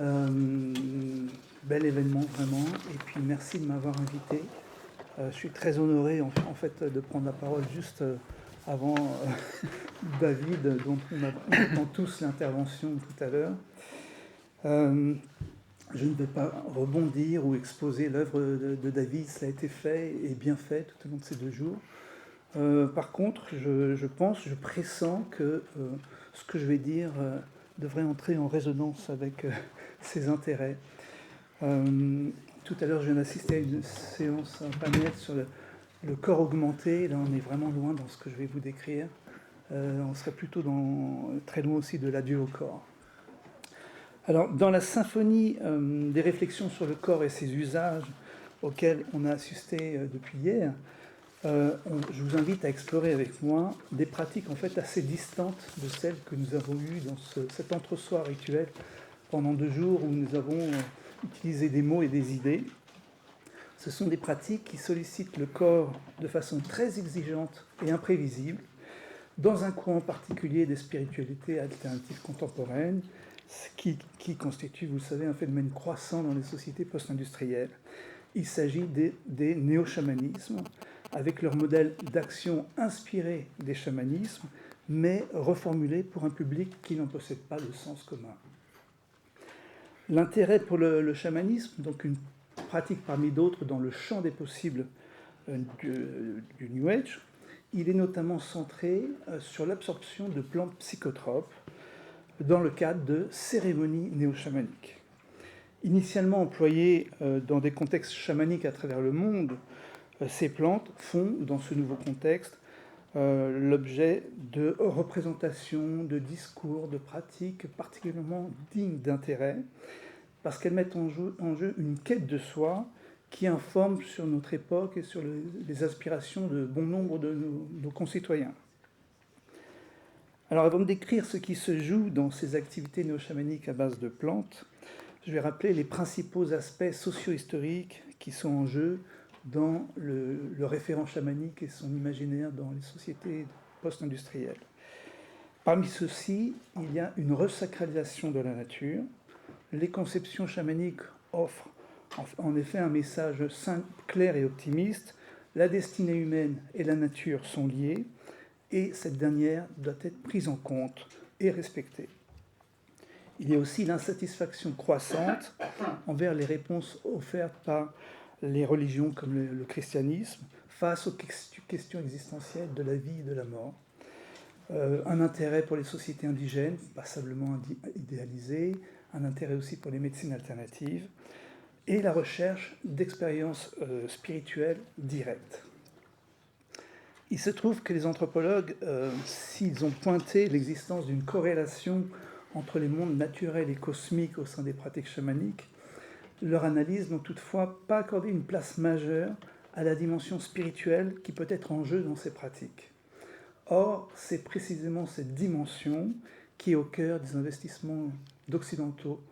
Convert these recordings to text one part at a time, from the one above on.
Bel événement vraiment, et puis merci de m'avoir invité. Je suis très honoré en fait de prendre la parole juste avant David, dont on attend tous l'intervention tout à l'heure. Je ne vais pas rebondir ou exposer l'œuvre de David, ça a été fait et bien fait tout au long de ces 2 jours. Par contre, je pressens que ce que je vais dire devrait entrer en résonance avec ses intérêts. Tout à l'heure, je viens d'assister à une séance, un panel sur le corps augmenté. Là, on est vraiment loin dans ce que je vais vous décrire. On serait plutôt très loin aussi de l'adieu au corps. Alors, dans la symphonie des réflexions sur le corps et ses usages auxquels on a assisté depuis hier, je vous invite à explorer avec moi des pratiques en fait assez distantes de celles que nous avons eues dans cet entre-soi rituel pendant 2 jours où nous avons utilisé des mots et des idées. Ce sont des pratiques qui sollicitent le corps de façon très exigeante et imprévisible, dans un courant particulier des spiritualités alternatives contemporaines, qui constitue, vous le savez, un phénomène croissant dans les sociétés post-industrielles. Il s'agit des néo-chamanismes, avec leur modèle d'action inspiré des chamanismes, mais reformulé pour un public qui n'en possède pas le sens commun. L'intérêt pour le chamanisme, donc une pratique parmi d'autres dans le champ des possibles du New Age, il est notamment centré sur l'absorption de plantes psychotropes dans le cadre de cérémonies néo-chamaniques. Initialement employées dans des contextes chamaniques à travers le monde, ces plantes font, dans ce nouveau contexte, l'objet de représentations, de discours, de pratiques particulièrement dignes d'intérêt, parce qu'elles mettent en jeu une quête de soi qui informe sur notre époque et sur les aspirations de bon nombre de nos concitoyens. Alors, avant de décrire ce qui se joue dans ces activités néo-chamaniques à base de plantes, je vais rappeler les principaux aspects socio-historiques qui sont en jeu dans le référent chamanique et son imaginaire dans les sociétés post-industrielles. Parmi ceux-ci, il y a une resacralisation de la nature. Les conceptions chamaniques offrent en effet un message simple, clair et optimiste. La destinée humaine et la nature sont liées, et cette dernière doit être prise en compte et respectée. Il y a aussi l'insatisfaction croissante envers les réponses offertes par les religions comme le christianisme face aux questions existentielles de la vie et de la mort. Un intérêt pour les sociétés indigènes, passablement idéalisées, un intérêt aussi pour les médecines alternatives, et la recherche d'expériences spirituelles directes. Il se trouve que les anthropologues, s'ils ont pointé l'existence d'une corrélation entre les mondes naturels et cosmiques au sein des pratiques chamaniques, leur analyse n'a toutefois pas accordé une place majeure à la dimension spirituelle qui peut être en jeu dans ces pratiques. Or, c'est précisément cette dimension qui est au cœur des investissements d'occidentaux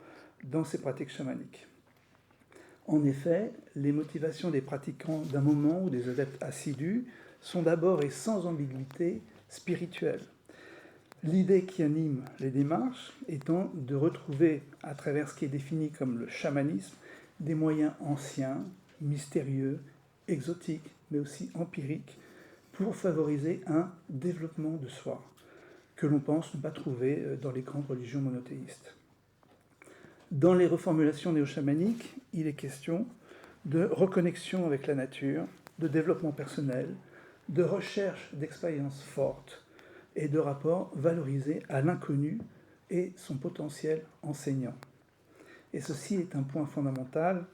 dans ces pratiques chamaniques. En effet, les motivations des pratiquants d'un moment ou des adeptes assidus sont d'abord et sans ambiguïté spirituelles. L'idée qui anime les démarches étant de retrouver, à travers ce qui est défini comme le chamanisme, des moyens anciens, mystérieux, exotiques, mais aussi empiriques, pour favoriser un développement de soi, que l'on pense ne pas trouver dans les grandes religions monothéistes. Dans les reformulations néo-chamaniques, il est question de reconnexion avec la nature, de développement personnel, de recherche d'expériences fortes et de rapports valorisés à l'inconnu et son potentiel enseignant. Et ceci est un point fondamental,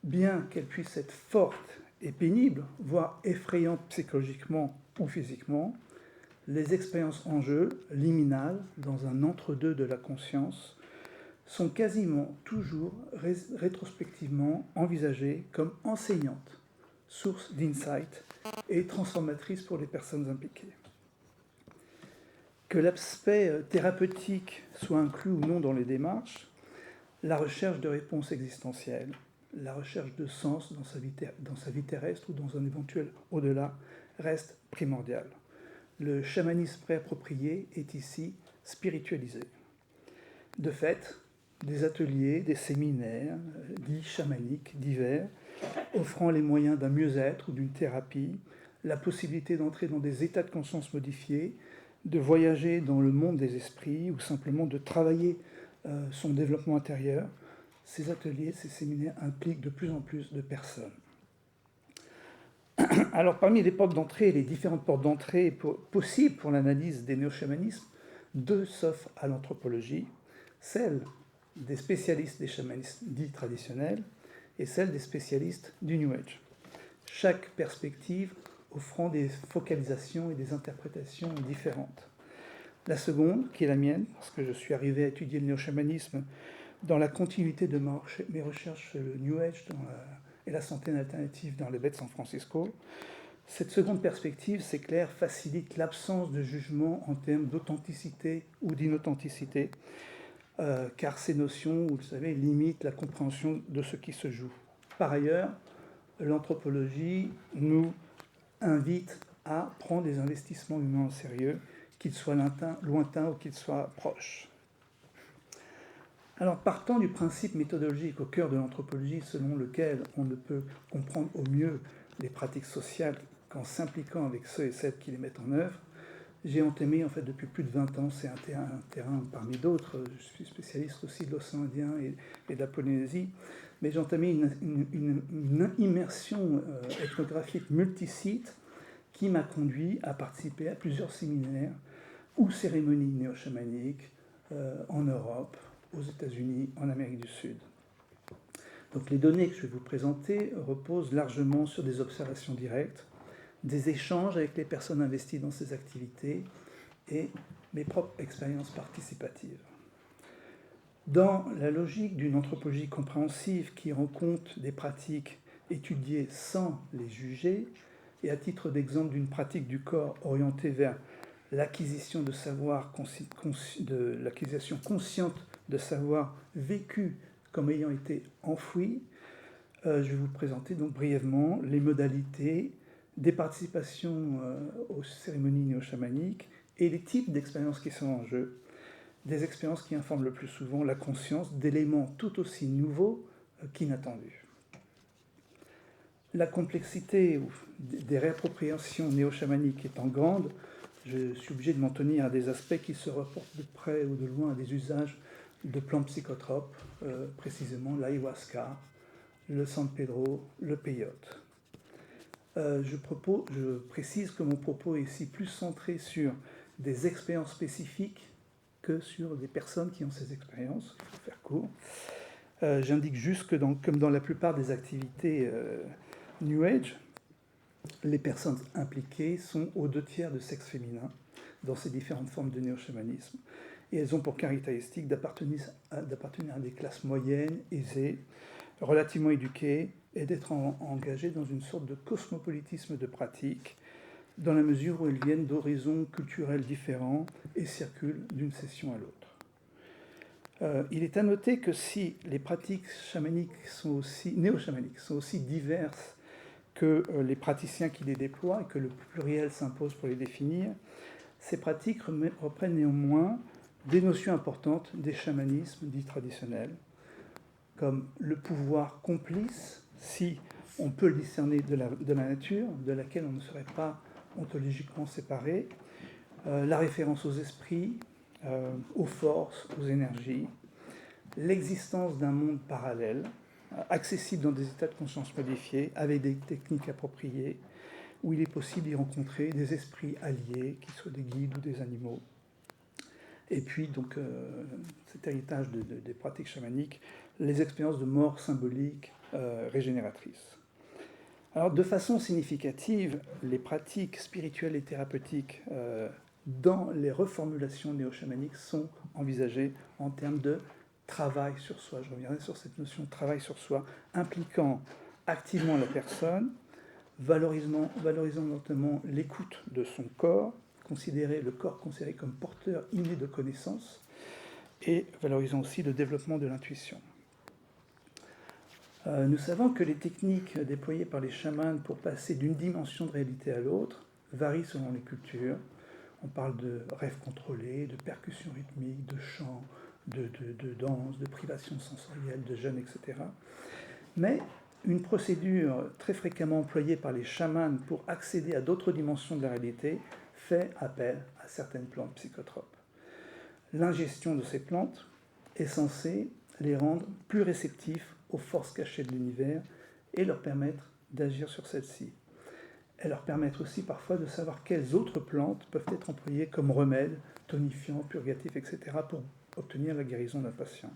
bien qu'elle puisse être forte et pénible, voire effrayante psychologiquement ou physiquement, les expériences en jeu, liminales, dans un entre-deux de la conscience, sont quasiment toujours rétrospectivement envisagées comme enseignantes, source d'insight et transformatrices pour les personnes impliquées. Que l'aspect thérapeutique soit inclus ou non dans les démarches, la recherche de réponses existentielles, la recherche de sens dans sa vie terrestre ou dans un éventuel au-delà reste primordiale. Le chamanisme réapproprié est ici spiritualisé. De fait, des ateliers, des séminaires, dits chamaniques divers, offrant les moyens d'un mieux-être ou d'une thérapie, la possibilité d'entrer dans des états de conscience modifiés, de voyager dans le monde des esprits ou simplement de travailler son développement intérieur. Ces ateliers, ces séminaires impliquent de plus en plus de personnes. Alors, parmi les portes d'entrée, les différentes portes d'entrée possibles pour l'analyse des néo-chamanismes, deux s'offrent à l'anthropologie, celle des spécialistes des chamanismes dits traditionnels et celle des spécialistes du New Age. Chaque perspective offrant des focalisations et des interprétations différentes. La seconde, qui est la mienne, parce que je suis arrivé à étudier le néo-chamanisme dans la continuité de mes recherches sur le New Age et la santé alternative dans les baies de San Francisco. Cette seconde perspective, c'est clair, facilite l'absence de jugement en termes d'authenticité ou d'inauthenticité, car ces notions, vous le savez, limitent la compréhension de ce qui se joue. Par ailleurs, l'anthropologie nous invite à prendre des investissements humains au sérieux, qu'ils soient lointains ou qu'ils soient proches. Alors, partant du principe méthodologique au cœur de l'anthropologie, selon lequel on ne peut comprendre au mieux les pratiques sociales qu'en s'impliquant avec ceux et celles qui les mettent en œuvre, j'ai entamé, en fait, depuis plus de 20 ans, c'est un terrain parmi d'autres, je suis spécialiste aussi de l'océan Indien et de la Polynésie, mais j'ai entamé une immersion ethnographique multisite qui m'a conduit à participer à plusieurs séminaires ou cérémonies néo-chamaniques en Europe, aux États-Unis, en Amérique du Sud. Donc les données que je vais vous présenter reposent largement sur des observations directes, des échanges avec les personnes investies dans ces activités et mes propres expériences participatives. Dans la logique d'une anthropologie compréhensive qui rend compte des pratiques étudiées sans les juger, et à titre d'exemple d'une pratique du corps orientée vers l'acquisition de savoir, l'acquisition consciente de savoir vécu comme ayant été enfoui, je vais vous présenter donc brièvement les modalités des participations aux cérémonies néo-chamaniques et les types d'expériences qui sont en jeu, des expériences qui informent le plus souvent la conscience d'éléments tout aussi nouveaux qu'inattendus. La complexité des réappropriations néo-chamaniques étant grande, je suis obligé de m'en tenir à des aspects qui se rapportent de près ou de loin à des usages de plantes psychotropes, précisément l'ayahuasca, le San Pedro, le peyote. Je précise que mon propos est ici plus centré sur des expériences spécifiques que sur des personnes qui ont ces expériences, il faut faire court. J'indique juste que comme dans la plupart des activités New Age, les personnes impliquées sont aux 2/3 de sexe féminin dans ces différentes formes de néo-chamanisme. Et elles ont pour caractéristique d'appartenir à des classes moyennes, aisées, relativement éduquées, et d'être engagées dans une sorte de cosmopolitisme de pratique, dans la mesure où elles viennent d'horizons culturels différents et circulent d'une session à l'autre. Il est à noter que si les pratiques néo-chamaniques sont aussi diverses que les praticiens qui les déploient et que le pluriel s'impose pour les définir, ces pratiques reprennent néanmoins des notions importantes des chamanismes dits traditionnels, comme le pouvoir complice, si on peut le discerner de la nature, de laquelle on ne serait pas ontologiquement séparé, la référence aux esprits, aux forces, aux énergies, l'existence d'un monde parallèle, accessible dans des états de conscience modifiés, avec des techniques appropriées, où il est possible d'y rencontrer des esprits alliés, qu'ils soient des guides ou des animaux. Et puis, donc, cet héritage des pratiques chamaniques, les expériences de mort symbolique régénératrices. Alors, de façon significative, les pratiques spirituelles et thérapeutiques dans les reformulations néo-chamaniques sont envisagées en termes de travail sur soi. Je reviendrai sur cette notion de travail sur soi, impliquant activement la personne, valorisant notamment l'écoute de son corps, le corps considéré comme porteur inné de connaissances, et valorisant aussi le développement de l'intuition. Nous savons que les techniques déployées par les chamans pour passer d'une dimension de réalité à l'autre varient selon les cultures. On parle de rêves contrôlés, de percussions rythmiques, de chants, de danse, de privation sensorielle, de jeûne, etc. Mais une procédure très fréquemment employée par les chamans pour accéder à d'autres dimensions de la réalité fait appel à certaines plantes psychotropes. L'ingestion de ces plantes est censée les rendre plus réceptifs aux forces cachées de l'univers et leur permettre d'agir sur celles-ci. Elles leur permettent aussi parfois de savoir quelles autres plantes peuvent être employées comme remèdes, tonifiants, purgatifs, etc. pour obtenir la guérison d'un patient.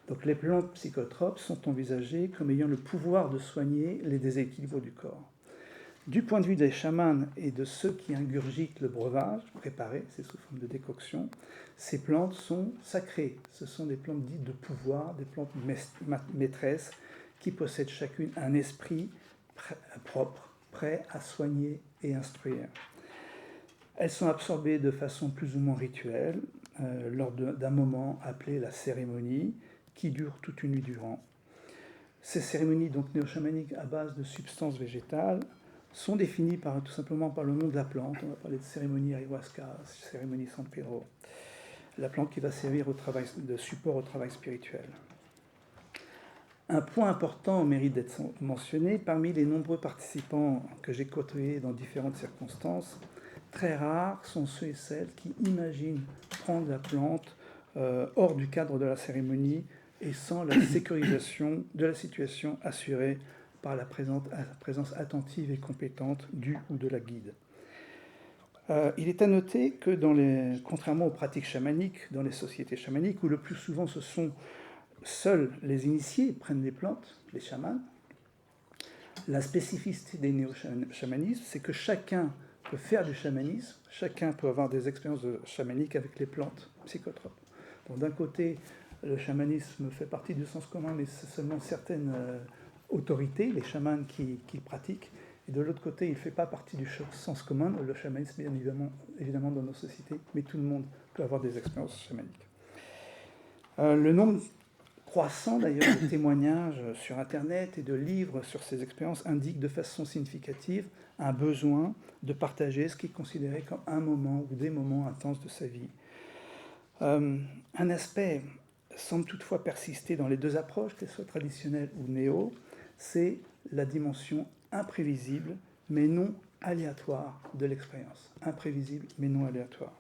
Donc les plantes psychotropes sont envisagées comme ayant le pouvoir de soigner les déséquilibres du corps. Du point de vue des chamans et de ceux qui ingurgitent le breuvage préparé, c'est sous forme de décoction, ces plantes sont sacrées. Ce sont des plantes dites de pouvoir, des plantes maîtresses qui possèdent chacune un esprit propre, prêt à soigner et instruire. Elles sont absorbées de façon plus ou moins rituelle lors d'un moment appelé la cérémonie, qui dure toute une nuit durant. Ces cérémonies donc néo-chamaniques à base de substances végétales sont définies tout simplement par le nom de la plante. On va parler de cérémonie ayahuasca, cérémonie San Pedro, la plante qui va servir de support au travail spirituel. Un point important mérite d'être mentionné. Parmi les nombreux participants que j'ai côtoyés dans différentes circonstances, très rares sont ceux et celles qui imaginent prendre la plante hors du cadre de la cérémonie et sans la sécurisation de la situation assurée par la présence attentive et compétente du ou de la guide. Il est à noter que contrairement aux pratiques chamaniques, dans les sociétés chamaniques, où le plus souvent ce sont seuls les initiés prennent les plantes, les chamans, la spécificité des néo-chamanismes, c'est que chacun peut faire du chamanisme, chacun peut avoir des expériences chamaniques avec les plantes psychotropes. Donc d'un côté, le chamanisme fait partie du sens commun, mais c'est seulement certaines autorités, les chamans qui pratiquent. Et de l'autre côté, il ne fait pas partie du sens commun, le chamanisme, bien évidemment dans nos sociétés, mais tout le monde peut avoir des expériences chamaniques. Le nombre croissant d'ailleurs de témoignages sur Internet et de livres sur ces expériences indique de façon significative un besoin de partager ce qui est considéré comme un moment ou des moments intenses de sa vie. Un aspect semble toutefois persister dans les deux approches, qu'elles soient traditionnelles ou néo, c'est la dimension imprévisible mais non aléatoire de l'expérience. Imprévisible mais non aléatoire.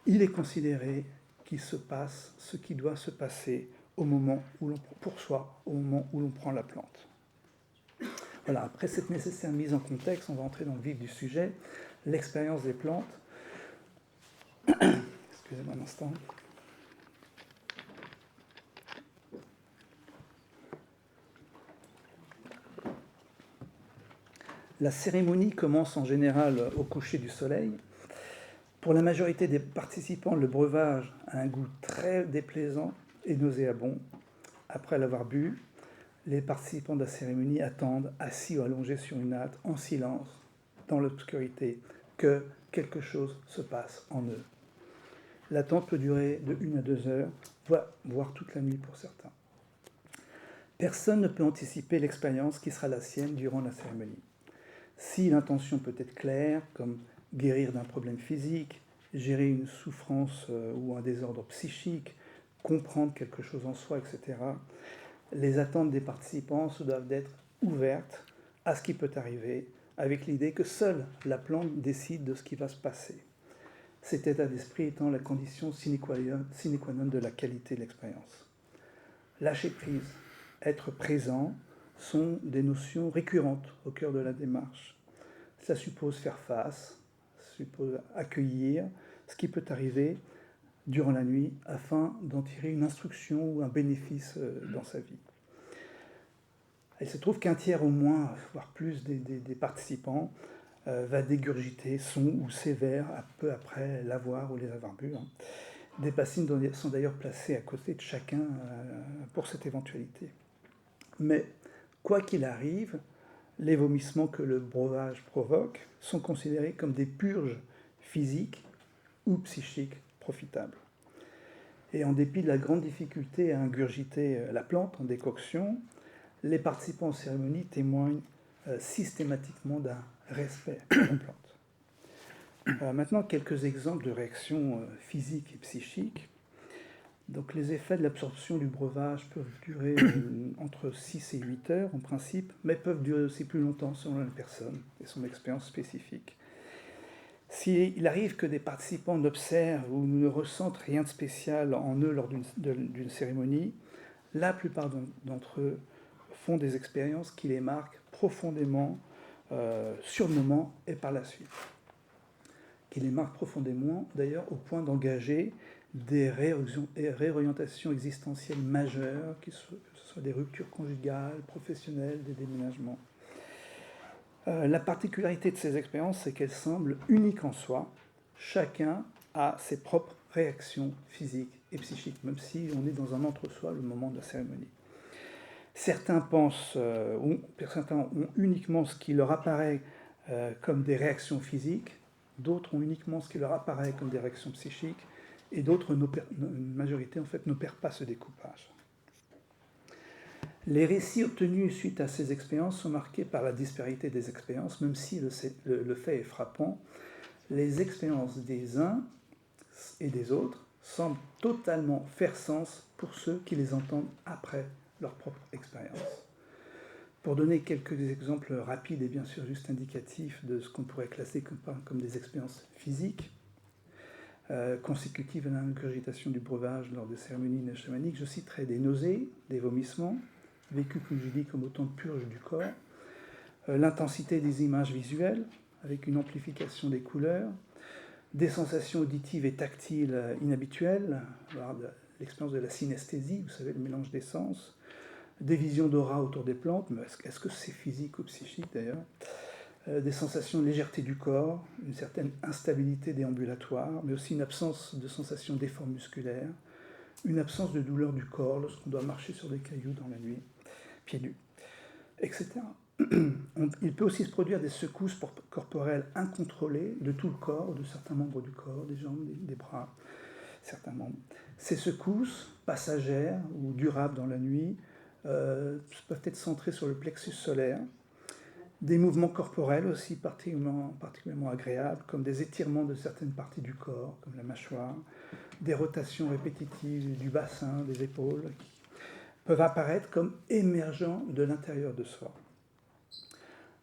Il est considéré qu'il se passe ce qui doit se passer au moment où au moment où l'on prend la plante. Voilà, après cette nécessaire mise en contexte, on va entrer dans le vif du sujet, l'expérience des plantes. Excusez-moi un instant. La cérémonie commence en général au coucher du soleil. Pour la majorité des participants, le breuvage a un goût très déplaisant et nauséabond. Après l'avoir bu, les participants de la cérémonie attendent, assis ou allongés sur une natte, en silence, dans l'obscurité, que quelque chose se passe en eux. L'attente peut durer de 1 à 2 heures, voire toute la nuit pour certains. Personne ne peut anticiper l'expérience qui sera la sienne durant la cérémonie. Si l'intention peut être claire, comme guérir d'un problème physique, gérer une souffrance ou un désordre psychique, comprendre quelque chose en soi, etc., les attentes des participants doivent être ouvertes à ce qui peut arriver, avec l'idée que seule la plante décide de ce qui va se passer. Cet état d'esprit étant la condition sine qua non de la qualité de l'expérience. Lâcher prise, être présent, sont des notions récurrentes au cœur de la démarche. Ça suppose faire face, suppose accueillir ce qui peut arriver durant la nuit afin d'en tirer une instruction ou un bénéfice dans sa vie. Il se trouve qu'un tiers au moins, voire plus des participants va dégurgiter son ou ses verres peu après l'avoir ou les avoir bu. Des bassines sont d'ailleurs placées à côté de chacun pour cette éventualité. Mais quoi qu'il arrive, les vomissements que le breuvage provoque sont considérés comme des purges physiques ou psychiques profitables. Et en dépit de la grande difficulté à ingurgiter la plante en décoction, les participants aux cérémonies témoignent systématiquement d'un respect pour la plante. Maintenant, quelques exemples de réactions physiques et psychiques. Donc les effets de l'absorption du breuvage peuvent durer entre 6 et 8 heures en principe, mais peuvent durer aussi plus longtemps selon la personne et son expérience spécifique. S'il arrive que des participants n'observent ou ne ressentent rien de spécial en eux lors d'une cérémonie, la plupart d'entre eux font des expériences qui les marquent profondément sur le moment et par la suite. Qui les marquent profondément d'ailleurs au point d'engager des réorientations existentielles majeures, que ce soit des ruptures conjugales, professionnelles, des déménagements. La particularité de ces expériences, c'est qu'elles semblent uniques en soi. Chacun a ses propres réactions physiques et psychiques, même si on est dans un entre-soi le moment de la cérémonie. Certains certains ont uniquement ce qui leur apparaît comme des réactions physiques, d'autres ont uniquement ce qui leur apparaît comme des réactions psychiques, et d'autres, une majorité en fait, n'opèrent pas ce découpage. Les récits obtenus suite à ces expériences sont marqués par la disparité des expériences, même si le fait est frappant. Les expériences des uns et des autres semblent totalement faire sens pour ceux qui les entendent après leur propre expérience. Pour donner quelques exemples rapides et bien sûr juste indicatifs de ce qu'on pourrait classer comme des expériences physiques, consécutives à l'ingurgitation du breuvage lors des cérémonies chamaniques, je citerai des nausées, des vomissements, vécus comme je dis comme autant de purges du corps, l'intensité des images visuelles avec une amplification des couleurs, des sensations auditives et tactiles inhabituelles, l'expérience de la synesthésie, vous savez, le mélange des sens, des visions d'aura autour des plantes, mais est-ce que c'est physique ou psychique d'ailleurs, des sensations de légèreté du corps, une certaine instabilité déambulatoire, mais aussi une absence de sensations d'effort musculaire, une absence de douleur du corps lorsqu'on doit marcher sur des cailloux dans la nuit, pieds nus, etc. Il peut aussi se produire des secousses corporelles incontrôlées de tout le corps, de certains membres du corps, des jambes, des bras, certains membres. Ces secousses, passagères ou durables dans la nuit, peuvent être centrées sur le plexus solaire. Des mouvements corporels aussi particulièrement agréables, comme des étirements de certaines parties du corps, comme la mâchoire, des rotations répétitives du bassin, des épaules, qui peuvent apparaître comme émergeant de l'intérieur de soi.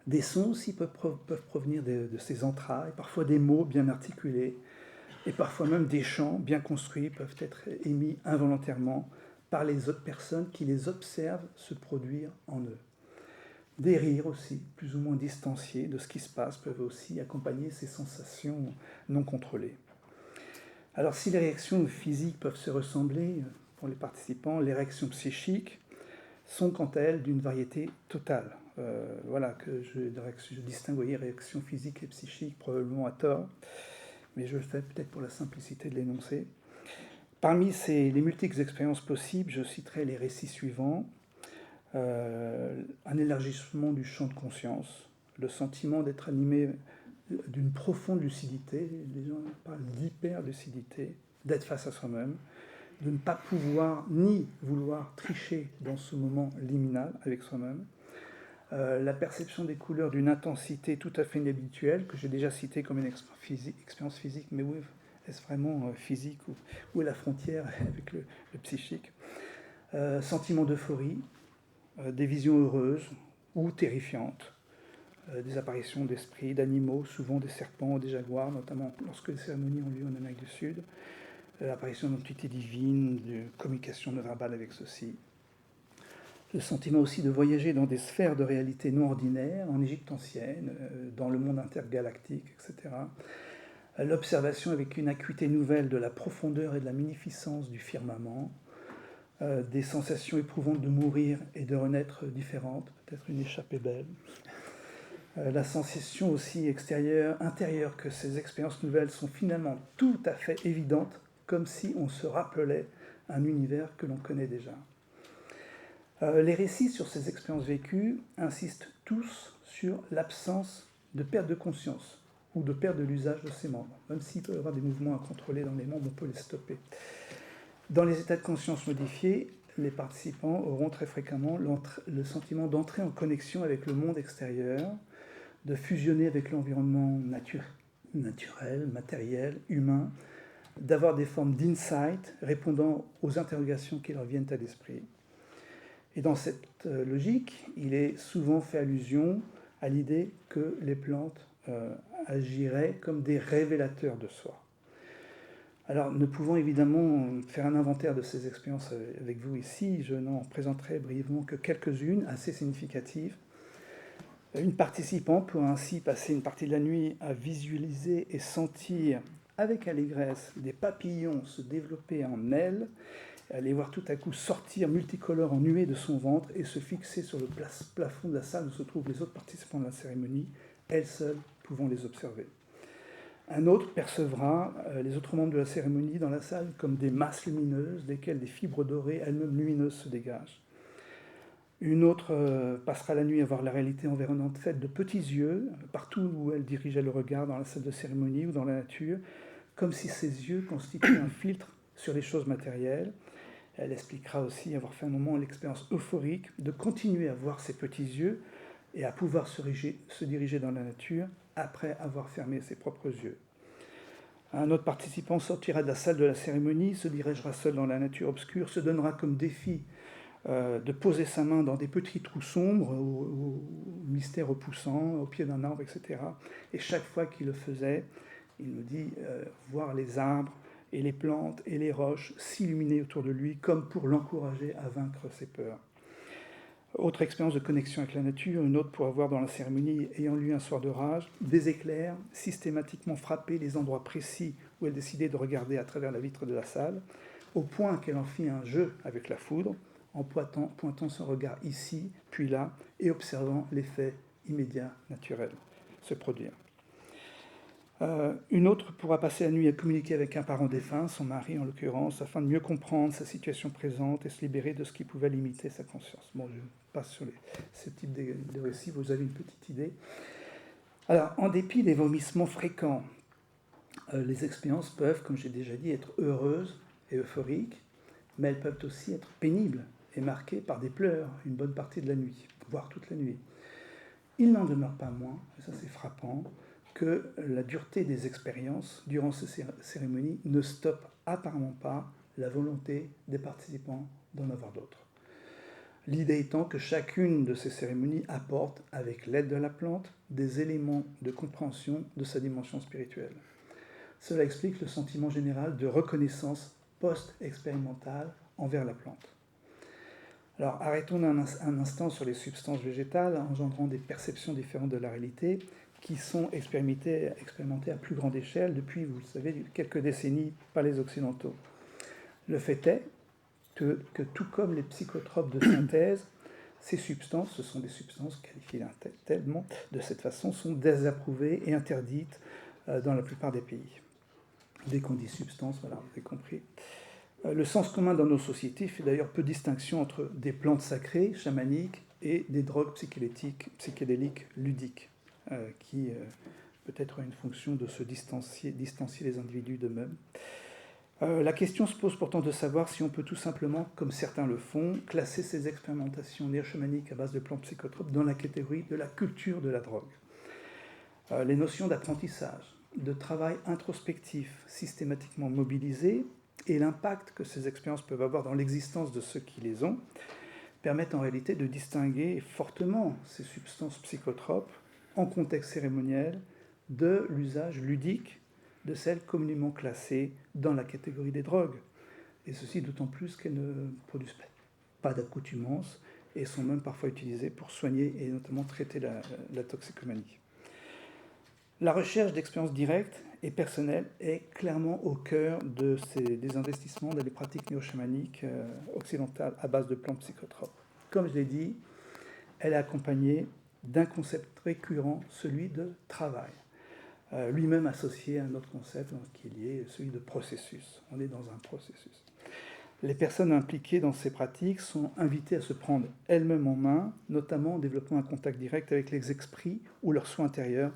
Des sons aussi peuvent provenir de ces entrailles, parfois des mots bien articulés, et parfois même des chants bien construits peuvent être émis involontairement par les autres personnes qui les observent se produire en eux. Des rires aussi, plus ou moins distanciés de ce qui se passe, peuvent aussi accompagner ces sensations non contrôlées. Alors si les réactions physiques peuvent se ressembler pour les participants, les réactions psychiques sont quant à elles d'une variété totale. Voilà que je distingue réactions physiques et psychiques, probablement à tort, mais je le fais peut-être pour la simplicité de l'énoncer. Parmi les multiples expériences possibles, je citerai les récits suivants. Un élargissement du champ de conscience, le sentiment d'être animé d'une profonde lucidité, les gens parlent d'hyper-lucidité, d'être face à soi-même, de ne pas pouvoir ni vouloir tricher dans ce moment liminal avec soi-même, la perception des couleurs d'une intensité tout à fait inhabituelle, que j'ai déjà citée comme une expérience physique, mais oui, est-ce vraiment physique, où est la frontière avec le psychique, sentiment d'euphorie, des visions heureuses ou terrifiantes, des apparitions d'esprits, d'animaux, souvent des serpents ou des jaguars, notamment lorsque les cérémonies ont lieu en Amérique du Sud, l'apparition d'entités divines, de communication non verbale avec ceux-ci, le sentiment aussi de voyager dans des sphères de réalité non ordinaires, en Égypte ancienne, dans le monde intergalactique, etc. L'observation avec une acuité nouvelle de la profondeur et de la magnificence du firmament, des sensations éprouvantes de mourir et de renaître différentes, peut-être une échappée belle. La sensation aussi intérieure que ces expériences nouvelles sont finalement tout à fait évidentes, comme si on se rappelait un univers que l'on connaît déjà. Les récits sur ces expériences vécues insistent tous sur l'absence de perte de conscience ou de perte de l'usage de ses membres. Même s'il peut y avoir des mouvements à contrôler dans les membres, on peut les stopper. Dans les états de conscience modifiés, les participants auront très fréquemment le sentiment d'entrer en connexion avec le monde extérieur, de fusionner avec l'environnement naturel, matériel, humain, d'avoir des formes d'insight répondant aux interrogations qui leur viennent à l'esprit. Et dans cette logique, il est souvent fait allusion à l'idée que les plantes agiraient comme des révélateurs de soi. Alors, ne pouvant évidemment faire un inventaire de ces expériences avec vous ici, je n'en présenterai brièvement que quelques-unes assez significatives. Une participante peut ainsi passer une partie de la nuit à visualiser et sentir avec allégresse des papillons se développer en ailes, les voir tout à coup sortir multicolores en nuées de son ventre et se fixer sur le plafond de la salle où se trouvent les autres participants de la cérémonie, elles seules pouvant les observer. Un autre percevra les autres membres de la cérémonie dans la salle comme des masses lumineuses, desquelles des fibres dorées elles-mêmes lumineuses se dégagent. Une autre passera la nuit à voir la réalité environnante faite de petits yeux, partout où elle dirigeait le regard, dans la salle de cérémonie ou dans la nature, comme si ces yeux constituaient un filtre sur les choses matérielles. Elle expliquera aussi avoir fait un moment l'expérience euphorique de continuer à voir ses petits yeux et à pouvoir se diriger dans la nature après avoir fermé ses propres yeux. Un autre participant sortira de la salle de la cérémonie, se dirigera seul dans la nature obscure, se donnera comme défi de poser sa main dans des petits trous sombres, au mystère repoussant, au pied d'un arbre, etc. Et chaque fois qu'il le faisait, il nous dit voir les arbres et les plantes et les roches s'illuminer autour de lui, comme pour l'encourager à vaincre ses peurs. Autre expérience de connexion avec la nature, une autre pour avoir dans la cérémonie, ayant lu un soir de rage, des éclairs systématiquement frapper les endroits précis où elle décidait de regarder à travers la vitre de la salle, au point qu'elle en fit un jeu avec la foudre, en pointant son regard ici, puis là, et observant l'effet immédiat naturel se produire. Une autre pourra passer la nuit à communiquer avec un parent défunt, son mari en l'occurrence, afin de mieux comprendre sa situation présente et se libérer de ce qui pouvait limiter sa conscience. Bon, je passe sur ce type de récit, vous avez une petite idée. Alors, en dépit des vomissements fréquents, les expériences peuvent, comme j'ai déjà dit, être heureuses et euphoriques, mais elles peuvent aussi être pénibles et marquées par des pleurs une bonne partie de la nuit, voire toute la nuit. Il n'en demeure pas moins, et ça c'est frappant, que la dureté des expériences durant ces cérémonies ne stoppe apparemment pas la volonté des participants d'en avoir d'autres. L'idée étant que chacune de ces cérémonies apporte, avec l'aide de la plante, des éléments de compréhension de sa dimension spirituelle. Cela explique le sentiment général de reconnaissance post-expérimentale envers la plante. Alors arrêtons un instant sur les substances végétales engendrant des perceptions différentes de la réalité qui sont expérimentées à plus grande échelle depuis, vous le savez, quelques décennies par les Occidentaux. Le fait est que tout comme les psychotropes de synthèse, ces substances, ce sont des substances qualifiées tellement de cette façon, sont désapprouvées et interdites dans la plupart des pays. Dès qu'on dit substance, voilà, vous avez compris. Le sens commun dans nos sociétés fait d'ailleurs peu de distinction entre des plantes sacrées, chamaniques, et des drogues psychédéliques ludiques, qui peut-être ont une fonction de se distancier les individus d'eux-mêmes. La question se pose pourtant de savoir si on peut tout simplement, comme certains le font, classer ces expérimentations néo-chamaniques à base de plantes psychotropes dans la catégorie de la culture de la drogue. Les notions d'apprentissage, de travail introspectif systématiquement mobilisé et l'impact que ces expériences peuvent avoir dans l'existence de ceux qui les ont permettent en réalité de distinguer fortement ces substances psychotropes en contexte cérémoniel de l'usage ludique de celles communément classées dans la catégorie des drogues. Et ceci d'autant plus qu'elles ne produisent pas d'accoutumance et sont même parfois utilisées pour soigner et notamment traiter la toxicomanie. La recherche d'expériences directes et personnelles est clairement au cœur des investissements dans les pratiques néo-chamaniques occidentales à base de plantes psychotropes. Comme je l'ai dit, elle est accompagnée d'un concept récurrent, celui de travail, lui-même associé à un autre concept qui est lié, celui de processus. On est dans un processus. Les personnes impliquées dans ces pratiques sont invitées à se prendre elles-mêmes en main, notamment en développant un contact direct avec les esprits ou leurs soins intérieurs,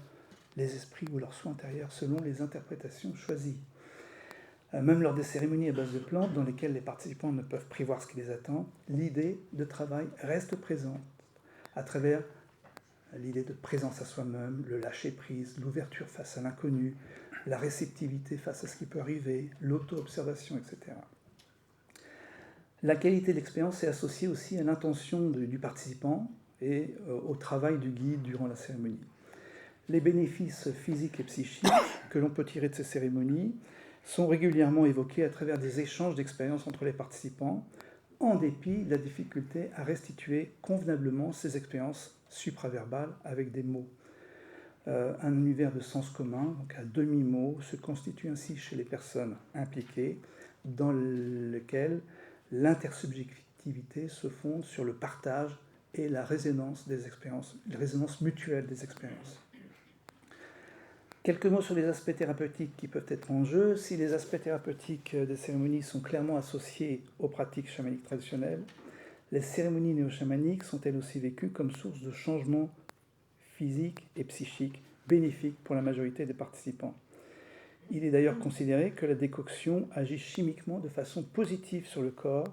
selon les interprétations choisies. Même lors des cérémonies à base de plantes, dans lesquelles les participants ne peuvent prévoir ce qui les attend, l'idée de travail reste présente à travers l'idée de présence à soi-même, le lâcher-prise, l'ouverture face à l'inconnu, la réceptivité face à ce qui peut arriver, l'auto-observation, etc. La qualité de l'expérience est associée aussi à l'intention du participant et au travail du guide durant la cérémonie. Les bénéfices physiques et psychiques que l'on peut tirer de ces cérémonies sont régulièrement évoqués à travers des échanges d'expériences entre les participants, en dépit de la difficulté à restituer convenablement ces expériences supraverbales avec des mots. Un univers de sens commun, donc à demi-mot, se constitue ainsi chez les personnes impliquées, dans lequel l'intersubjectivité se fonde sur le partage et la résonance des expériences, la résonance mutuelle des expériences. Quelques mots sur les aspects thérapeutiques qui peuvent être en jeu. Si les aspects thérapeutiques des cérémonies sont clairement associés aux pratiques chamaniques traditionnelles, les cérémonies néo-chamaniques sont elles aussi vécues comme source de changements physiques et psychiques bénéfiques pour la majorité des participants. Il est d'ailleurs considéré que la décoction agit chimiquement de façon positive sur le corps,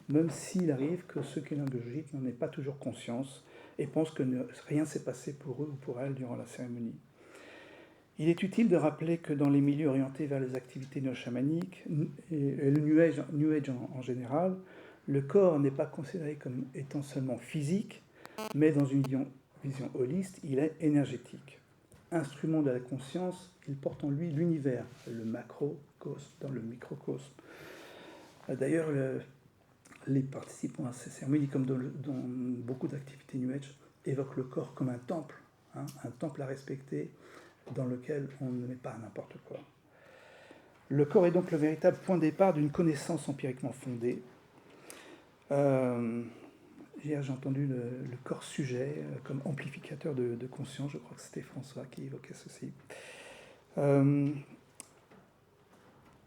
même s'il arrive que ceux qui l'ingurgitent n'en aient pas toujours conscience et pensent que rien s'est passé pour eux ou pour elles durant la cérémonie. Il est utile de rappeler que dans les milieux orientés vers les activités néo-chamaniques et le New Age en général, le corps n'est pas considéré comme étant seulement physique, mais dans une vision holiste, il est énergétique. Instrument de la conscience, il porte en lui l'univers, le macrocosme dans le microcosme. D'ailleurs, les participants à ces cérémonies, comme dans beaucoup d'activités New Age, évoquent le corps comme un temple à respecter, dans lequel on ne met pas n'importe quoi. Le corps est donc le véritable point de départ d'une connaissance empiriquement fondée. Hier, j'ai entendu le corps sujet comme amplificateur de conscience. Je crois que c'était François qui évoquait ceci.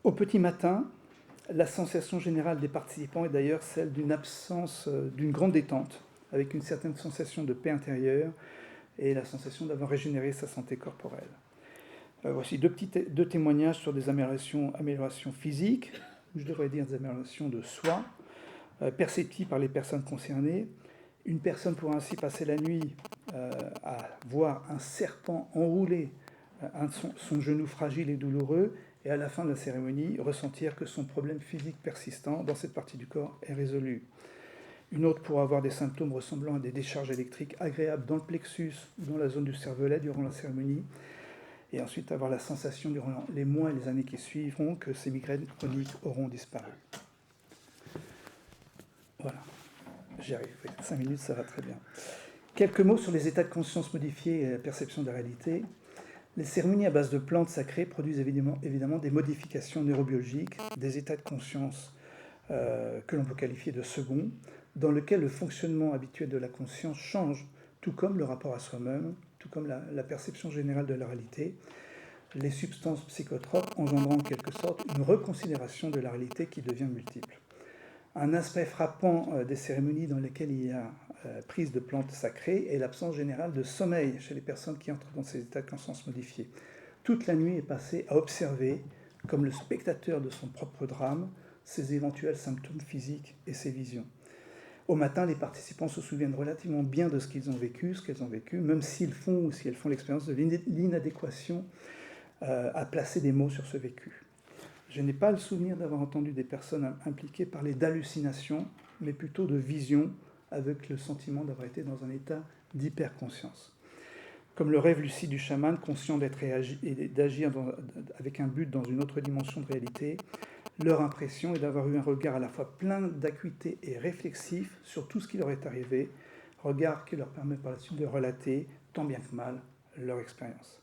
Au petit matin, la sensation générale des participants est d'ailleurs celle d'une absence, d'une grande détente, avec une certaine sensation de paix intérieure et la sensation d'avoir régénéré sa santé corporelle. Voici deux témoignages sur des améliorations physiques, je devrais dire des améliorations de soi, perceptibles par les personnes concernées. Une personne pourra ainsi passer la nuit à voir un serpent enrouler son genou fragile et douloureux, et à la fin de la cérémonie, ressentir que son problème physique persistant dans cette partie du corps est résolu. Une autre pourra avoir des symptômes ressemblant à des décharges électriques agréables dans le plexus ou dans la zone du cervelet durant la cérémonie, et ensuite avoir la sensation durant les mois et les années qui suivront que ces migraines chroniques auront disparu. Voilà, j'y arrive, 5 minutes, ça va très bien. Quelques mots sur les états de conscience modifiés et la perception de la réalité. Les cérémonies à base de plantes sacrées produisent évidemment des modifications neurobiologiques, des états de conscience que l'on peut qualifier de second, dans lequel le fonctionnement habituel de la conscience change, tout comme le rapport à soi-même, tout comme la perception générale de la réalité, les substances psychotropes engendrant en quelque sorte une reconsidération de la réalité qui devient multiple. Un aspect frappant des cérémonies dans lesquelles il y a prise de plantes sacrées est l'absence générale de sommeil chez les personnes qui entrent dans ces états de conscience modifiés. Toute la nuit est passée à observer, comme le spectateur de son propre drame, ses éventuels symptômes physiques et ses visions. Au matin, les participants se souviennent relativement bien de ce qu'ils ont vécu, même s'ils font ou si elles font l'expérience de l'inadéquation à placer des mots sur ce vécu. Je n'ai pas le souvenir d'avoir entendu des personnes impliquées parler d'hallucination, mais plutôt de vision, avec le sentiment d'avoir été dans un état d'hyperconscience. Comme le rêve lucide du chaman, conscient d'être et d'agir avec un but dans une autre dimension de réalité, leur impression est d'avoir eu un regard à la fois plein d'acuité et réflexif sur tout ce qui leur est arrivé, regard qui leur permet par la suite de relater, tant bien que mal, leur expérience.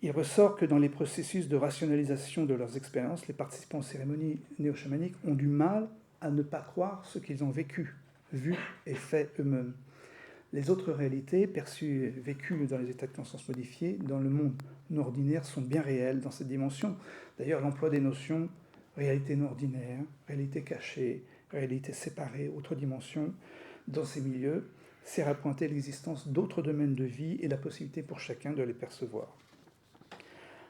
Il ressort que dans les processus de rationalisation de leurs expériences, les participants aux cérémonies néo-chamaniques ont du mal à ne pas croire ce qu'ils ont vécu, vu et fait eux-mêmes. Les autres réalités, perçues et vécues dans les états de conscience modifiés, dans le monde non ordinaire, sont bien réelles dans cette dimension. D'ailleurs, l'emploi des notions réalité non ordinaire, réalité cachée, réalité séparée, autre dimension, dans ces milieux, sert à pointer l'existence d'autres domaines de vie et la possibilité pour chacun de les percevoir.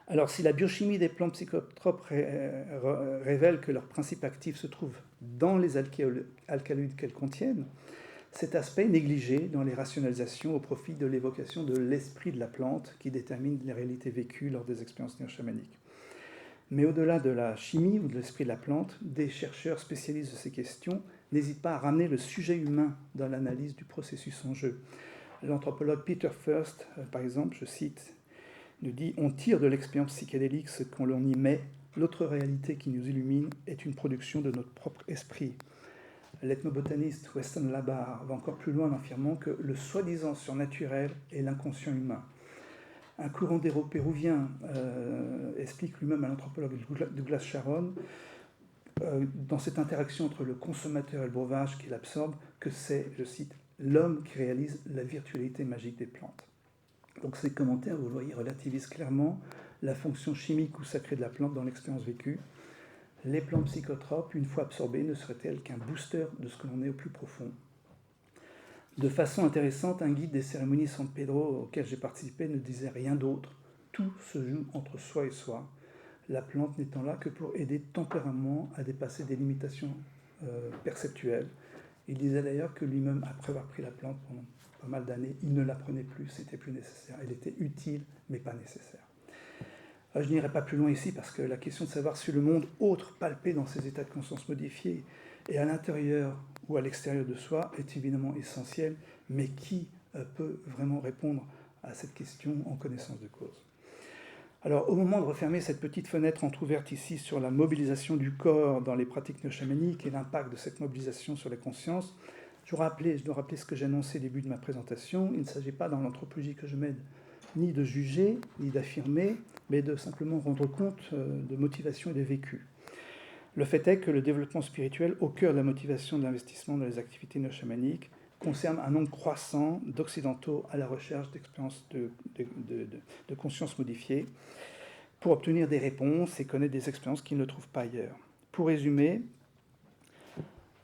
Alors, si la biochimie des plantes psychotropes révèle que leur principe actif se trouve dans les alcaloïdes qu'elles contiennent, Cet aspect est négligé dans les rationalisations au profit de l'évocation de l'esprit de la plante qui détermine les réalités vécues lors des expériences néo-chamaniques. Mais au-delà de la chimie ou de l'esprit de la plante, des chercheurs spécialistes de ces questions n'hésitent pas à ramener le sujet humain dans l'analyse du processus en jeu. L'anthropologue Peter First, par exemple, je cite, nous dit « On tire de l'expérience psychédélique ce qu'on l'on y met. L'autre réalité qui nous illumine est une production de notre propre esprit. » L'ethnobotaniste Weston Labarre va encore plus loin en affirmant que le soi-disant surnaturel est l'inconscient humain. Un courant péruvien explique lui-même à l'anthropologue Douglas Sharon, dans cette interaction entre le consommateur et le breuvage qu'il absorbe, que c'est, je cite, l'homme qui réalise la virtualité magique des plantes. Donc ces commentaires, vous le voyez, relativisent clairement la fonction chimique ou sacrée de la plante dans l'expérience vécue. Les plantes psychotropes, une fois absorbées, ne seraient-elles qu'un booster de ce que l'on est au plus profond. De façon intéressante, un guide des cérémonies San Pedro auquel j'ai participé ne disait rien d'autre. Tout se joue entre soi et soi, la plante n'étant là que pour aider temporairement à dépasser des limitations perceptuelles. Il disait d'ailleurs que lui-même, après avoir pris la plante pendant pas mal d'années, il ne la prenait plus, c'était plus nécessaire. Elle était utile, mais pas nécessaire. Je n'irai pas plus loin ici parce que la question de savoir si le monde autre palpé dans ses états de conscience modifiés et à l'intérieur ou à l'extérieur de soi est évidemment essentielle, mais qui peut vraiment répondre à cette question en connaissance de cause? Alors, au moment de refermer cette petite fenêtre entrouverte ici sur la mobilisation du corps dans les pratiques néo-chamaniques et l'impact de cette mobilisation sur les consciences, je dois rappeler ce que j'ai annoncé au début de ma présentation. Il ne s'agit pas dans l'anthropologie que je mène ni de juger, ni d'affirmer, mais de simplement rendre compte de motivation et de vécu. Le fait est que le développement spirituel, au cœur de la motivation de l'investissement dans les activités néo-chamaniques, concerne un nombre croissant d'occidentaux à la recherche d'expériences de conscience modifiée pour obtenir des réponses et connaître des expériences qu'ils ne trouvent pas ailleurs. Pour résumer,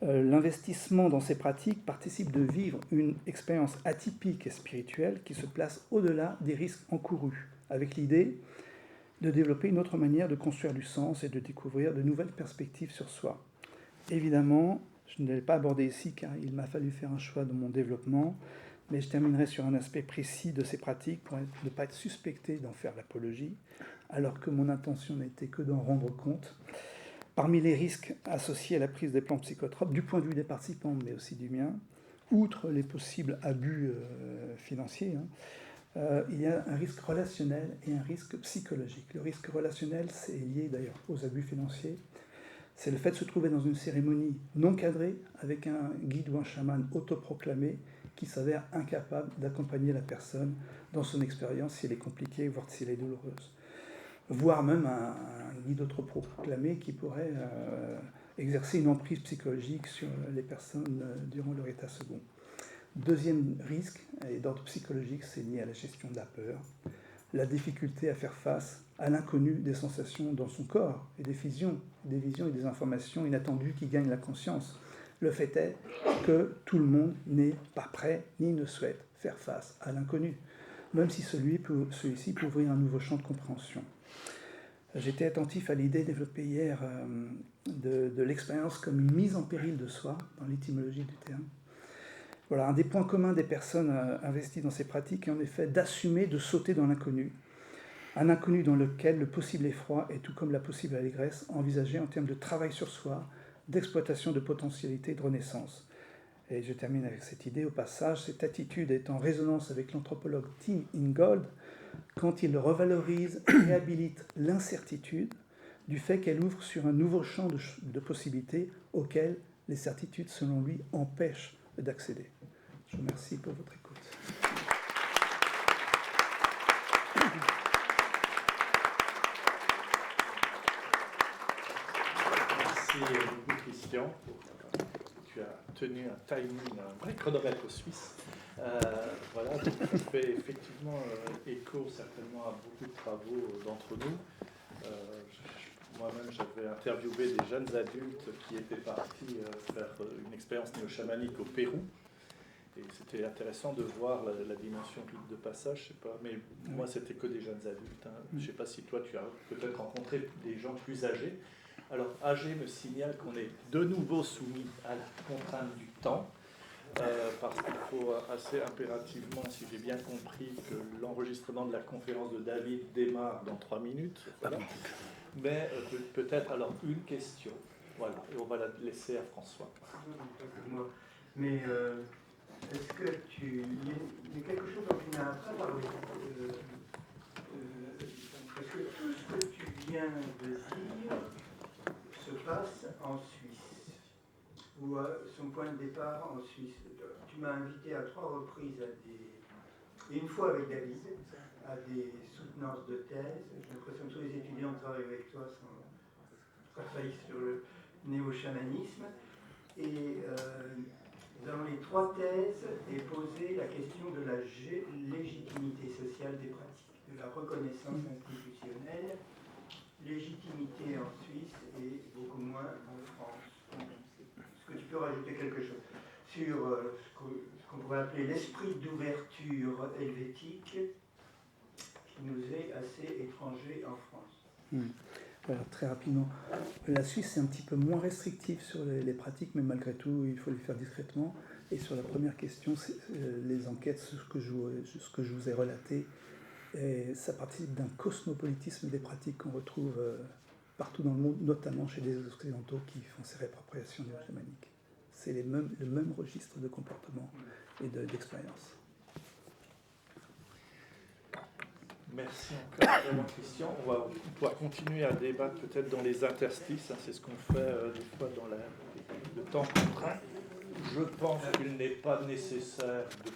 l'investissement dans ces pratiques participe de vivre une expérience atypique et spirituelle qui se place au-delà des risques encourus, avec l'idée de développer une autre manière de construire du sens et de découvrir de nouvelles perspectives sur soi. Évidemment, je ne l'ai pas abordé ici car il m'a fallu faire un choix dans mon développement, mais je terminerai sur un aspect précis de ces pratiques pour ne pas être suspecté d'en faire l'apologie, alors que mon intention n'était que d'en rendre compte. Parmi les risques associés à la prise des plantes psychotropes, du point de vue des participants, mais aussi du mien, outre les possibles abus financiers, il y a un risque relationnel et un risque psychologique. Le risque relationnel, c'est lié d'ailleurs aux abus financiers. C'est le fait de se trouver dans une cérémonie non cadrée avec un guide ou un chaman autoproclamé qui s'avère incapable d'accompagner la personne dans son expérience si elle est compliquée, voire si elle est douloureuse. Voire même un guide autoproclamé qui pourrait exercer une emprise psychologique sur les personnes durant leur état second. Deuxième risque, et d'ordre psychologique, c'est lié à la gestion de la peur, la difficulté à faire face à l'inconnu des sensations dans son corps et des visions et des informations inattendues qui gagnent la conscience. Le fait est que tout le monde n'est pas prêt ni ne souhaite faire face à l'inconnu, même si celui-ci peut ouvrir un nouveau champ de compréhension. J'étais attentif à l'idée développée hier de l'expérience comme une mise en péril de soi, dans l'étymologie du terme. Voilà, un des points communs des personnes investies dans ces pratiques est en effet d'assumer, de sauter dans l'inconnu. Un inconnu dans lequel le possible effroi est tout comme la possible allégresse envisagée en termes de travail sur soi, d'exploitation de potentialités, de renaissance. Et je termine avec cette idée au passage. Cette attitude est en résonance avec l'anthropologue Tim Ingold quand il revalorise et réhabilite l'incertitude du fait qu'elle ouvre sur un nouveau champ de possibilités auxquelles les certitudes, selon lui, empêchent d'accéder. Je vous remercie pour votre écoute. Merci beaucoup, Christian. Tu as tenu un timing, un vrai chronomètre suisse. Voilà, donc ça fait effectivement écho certainement à beaucoup de travaux d'entre nous. Moi-même, j'avais interviewé des jeunes adultes qui étaient partis faire une expérience néo-chamanique au Pérou. Et c'était intéressant de voir la dimension de passage, je sais pas, mais moi c'était que des jeunes adultes. Je ne sais pas si toi tu as peut-être rencontré des gens plus âgés. Alors âgé me signale qu'on est de nouveau soumis à la contrainte du temps. parce qu'il faut assez impérativement, si j'ai bien compris, que l'enregistrement de la conférence de David démarre dans 3 minutes. Voilà. Mais peut-être alors une question. Voilà, et on va la laisser à François. Mais est-ce que il y a quelque chose dont tu n'as pas parlé parce que tout ce que tu viens de dire se passe en Suisse, ou son point de départ en Suisse. Tu m'as invité à 3 reprises et une fois avec David, à des soutenances de thèse. J'ai l'impression que tous les étudiants qui travaillent avec toi travaillent sur le néo-chamanisme. Et dans les 3 thèses est posée la question de la légitimité sociale des pratiques, de la reconnaissance institutionnelle, légitimité en Suisse et beaucoup moins en France. Est-ce que tu peux rajouter quelque chose sur ce qu'on pourrait appeler l'esprit d'ouverture helvétique qui nous est assez étranger en France? Alors, très rapidement, la Suisse est un petit peu moins restrictive sur les pratiques, mais malgré tout, il faut les faire discrètement. Et sur la première question, les enquêtes, ce que je vous ai relaté, ça participe d'un cosmopolitisme des pratiques qu'on retrouve partout dans le monde, notamment chez les Occidentaux qui font ces réappropriations néo-chamaniques. C'est le même registre de comportement et d'expérience. Merci encore, Madame Christian. On va pouvoir continuer à débattre peut-être dans les interstices. C'est ce qu'on fait des fois dans le temps contraint. Je pense qu'il n'est pas nécessaire de